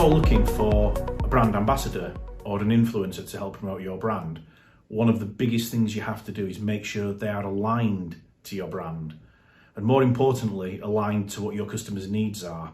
you're looking for a brand ambassador or an influencer to help promote your brand, one of the biggest things you have to do is make sure they are aligned to your brand. And more importantly, aligned to what your customers' needs are.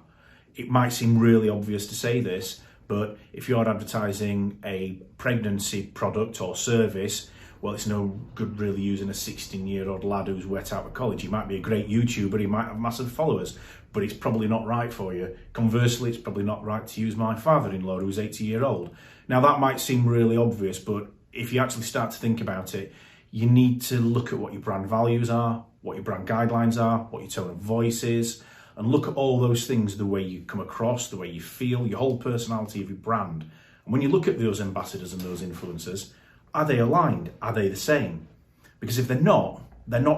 It might seem really obvious to say this, but if you're advertising a pregnancy product or service, well, it's no good really using a 16-year-old lad who's wet out of college. He might be a great YouTuber, he might have massive followers, but it's probably not right for you. Conversely, it's probably not right to use my father-in-law who's 80-year-old. Now, that might seem really obvious, but if you actually start to think about it, you need to look at what your brand values are, what your brand guidelines are, what your tone of voice is, and look at all those things, the way you come across, the way you feel, your whole personality of your brand. And when you look at those ambassadors and those influencers, are they aligned? Are they the same? Because if they're not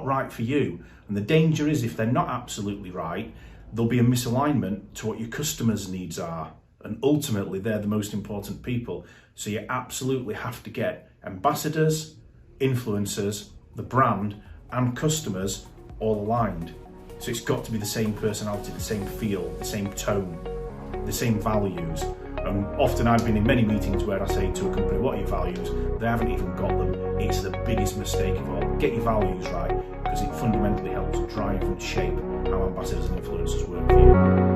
right for you. And the danger is, if they're not absolutely right, there'll be a misalignment to what your customers' needs are. And ultimately, they're the most important people. So you absolutely have to get ambassadors, influencers, the brand, and customers all aligned. So it's got to be the same personality, the same feel, the same tone, the same values. And often I've been in many meetings where I say to a company, what are your values? They haven't even got them. It's the biggest mistake of all. Get your values right, because it fundamentally helps drive and shape how ambassadors and influencers work for you.